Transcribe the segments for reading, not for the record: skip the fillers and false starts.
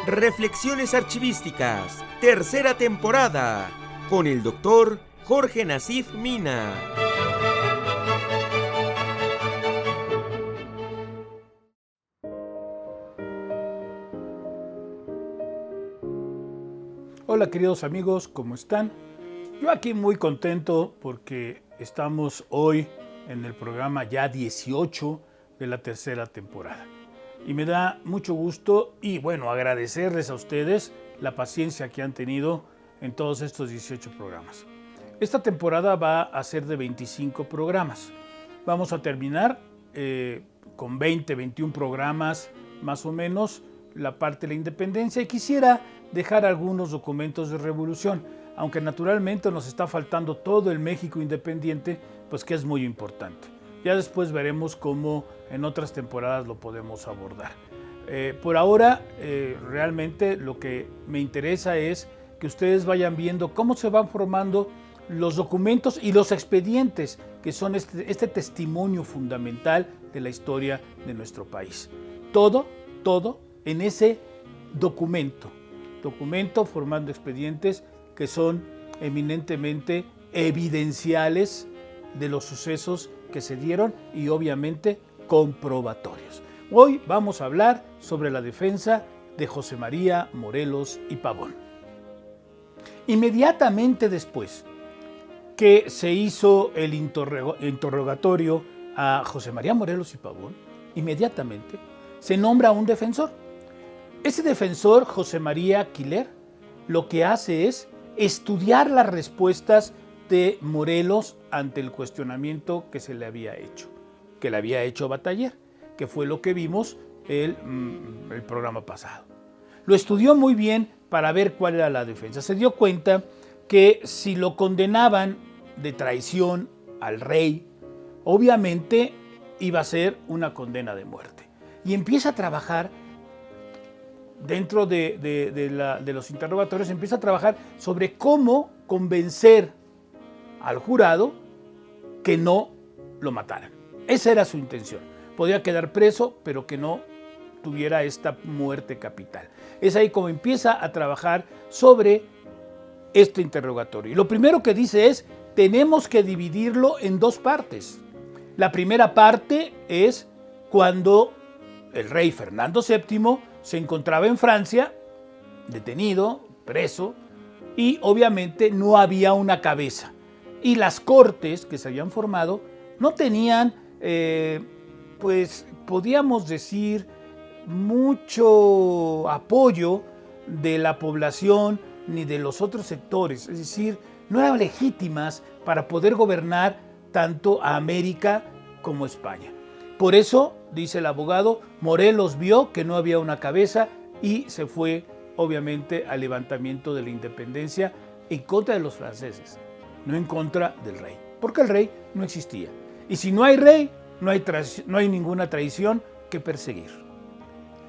Reflexiones archivísticas, tercera temporada, con el doctor Jorge Nasif Mina. Hola queridos amigos, ¿cómo están? Yo aquí muy contento porque estamos hoy en el programa ya 18 de la tercera temporada. Y me da mucho gusto y bueno, agradecerles a ustedes la paciencia que han tenido en todos estos 18 programas. Esta temporada va a ser de 25 programas. Vamos a terminar con 21 programas más o menos la parte de la independencia y quisiera dejar algunos documentos de revolución, aunque naturalmente nos está faltando todo el México independiente, pues que es muy importante. Ya después veremos cómo en otras temporadas lo podemos abordar. Por ahora, realmente lo que me interesa es que ustedes vayan viendo cómo se van formando los documentos y los expedientes que son este testimonio fundamental de la historia de nuestro país. Todo en ese documento formando expedientes que son eminentemente evidenciales de los sucesos que se dieron y obviamente comprobatorios. Hoy vamos a hablar sobre la defensa de José María Morelos y Pavón. Inmediatamente después que se hizo el interrogatorio a José María Morelos y Pavón, inmediatamente se nombra un defensor. Ese defensor, José María Quiler, lo que hace es estudiar las respuestas de Morelos ante el cuestionamiento que se le había hecho, que le había hecho Bataller, que fue lo que vimos el programa pasado. Lo estudió muy bien para ver cuál era la defensa. Se dio cuenta que si lo condenaban de traición al rey, obviamente iba a ser una condena de muerte. Y empieza a trabajar dentro de los interrogatorios, empieza a trabajar sobre cómo convencer al jurado que no lo mataran. Esa era su intención. Podía quedar preso, pero que no tuviera esta muerte capital. Es ahí como empieza a trabajar sobre este interrogatorio. Y lo primero que dice es, tenemos que dividirlo en dos partes. La primera parte es cuando el rey Fernando VII se encontraba en Francia, detenido, preso, y obviamente no había una cabeza. Y las cortes que se habían formado no tenían, pues podíamos decir, mucho apoyo de la población ni de los otros sectores. Es decir, no eran legítimas para poder gobernar tanto a América como a España. Por eso, dice el abogado, Morelos vio que no había una cabeza y se fue, obviamente, al levantamiento de la independencia en contra de los franceses, no en contra del rey, porque el rey no existía. Y si no hay rey, no hay ninguna traición que perseguir.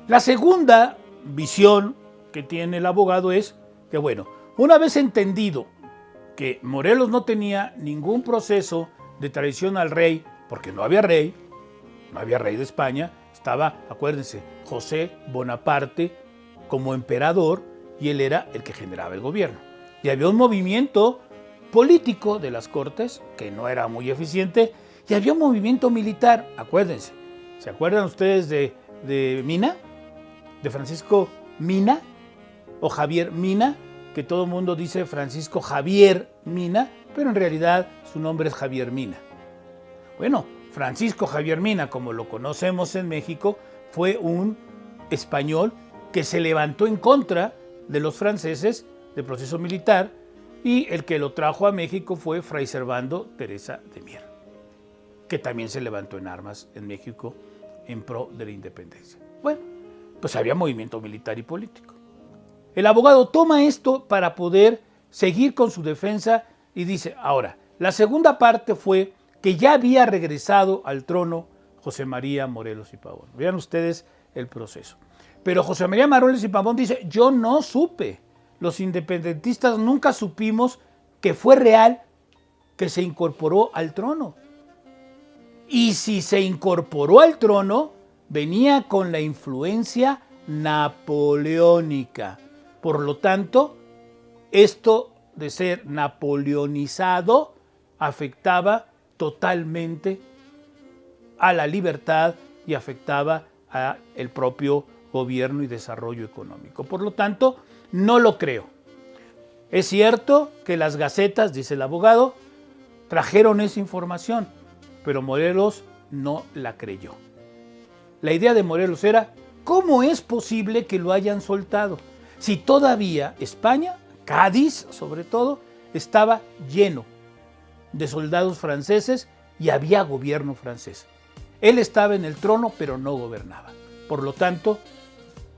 La segunda visión que tiene el abogado es que, bueno, una vez entendido que Morelos no tenía ningún proceso de traición al rey, porque no había rey de España, estaba, acuérdense, José Bonaparte como emperador y él era el que generaba el gobierno. Y había un movimiento político de las cortes que no era muy eficiente y había un movimiento militar, acuérdense. ¿Se acuerdan ustedes de Mina? De Francisco Mina o Javier Mina, que todo el mundo dice Francisco Javier Mina, pero en realidad su nombre es Javier Mina. Bueno, Francisco Javier Mina, como lo conocemos en México, fue un español que se levantó en contra de los franceses del proceso militar y el que lo trajo a México fue Fray Servando Teresa de Mier, que también se levantó en armas en México en pro de la independencia. Bueno, pues había movimiento militar y político. El abogado toma esto para poder seguir con su defensa y dice, ahora, la segunda parte fue que ya había regresado al trono José María Morelos y Pavón. Vean ustedes el proceso. Pero José María Morelos y Pavón dice, yo no supe, los independentistas nunca supimos que fue real que se incorporó al trono. Y si se incorporó al trono, venía con la influencia napoleónica. Por lo tanto, esto de ser napoleonizado afectaba totalmente a la libertad y afectaba al propio gobierno y desarrollo económico. Por lo tanto, no lo creo. Es cierto que las gacetas, dice el abogado, trajeron esa información, pero Morelos no la creyó. La idea de Morelos era, ¿cómo es posible que lo hayan soltado? Si todavía España, Cádiz sobre todo, estaba lleno de soldados franceses y había gobierno francés. Él estaba en el trono, pero no gobernaba. Por lo tanto,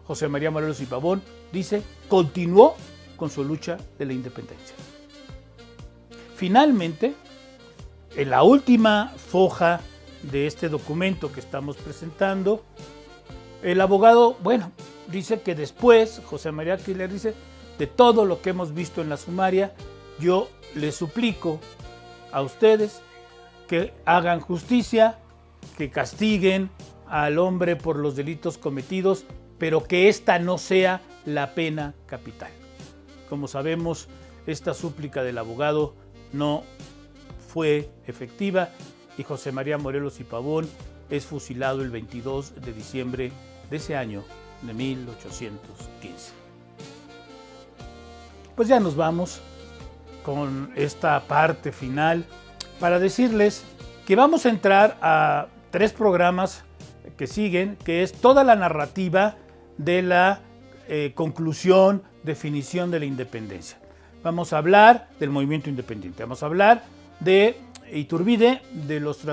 José María Morelos y Pavón, dice, continuó con su lucha de la independencia. Finalmente, en la última foja de este documento que estamos presentando, el abogado, dice que después, José María Aquiler dice, de todo lo que hemos visto en la sumaria, yo les suplico a ustedes que hagan justicia, que castiguen al hombre por los delitos cometidos, pero que esta no sea la pena capital. Como sabemos, esta súplica del abogado no fue efectiva y José María Morelos y Pavón es fusilado el 22 de diciembre de ese año de 1815. Pues ya nos vamos con esta parte final para decirles que vamos a entrar a 3 programas que siguen, que es toda la narrativa de la conclusión, definición de la independencia. Vamos a hablar del movimiento independiente, vamos a hablar de Iturbide, de los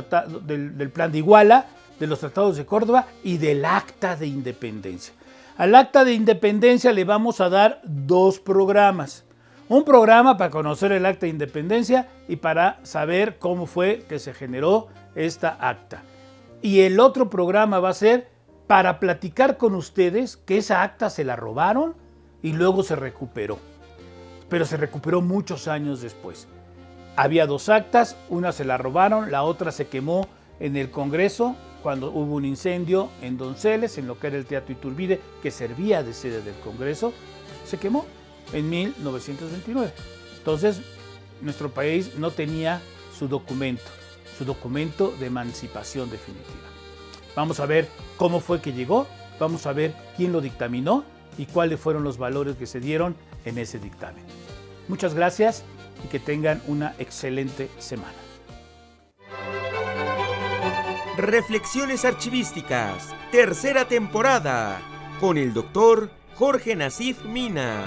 del plan de Iguala, de los tratados de Córdoba y del acta de independencia. Al acta de independencia le vamos a dar 2 programas. Un programa para conocer el acta de independencia y para saber cómo fue que se generó esta acta. Y el otro programa va a ser para platicar con ustedes que esa acta se la robaron y luego se recuperó. Pero se recuperó muchos años después. Había 2 actas, una se la robaron, la otra se quemó en el Congreso cuando hubo un incendio en Donceles, en lo que era el Teatro Iturbide, que servía de sede del Congreso, se quemó en 1929. Entonces, nuestro país no tenía su documento de emancipación definitiva. Vamos a ver cómo fue que llegó, vamos a ver quién lo dictaminó y cuáles fueron los valores que se dieron en ese dictamen. Muchas gracias y que tengan una excelente semana. Reflexiones archivísticas, tercera temporada, con el doctor Jorge Nasif Mina.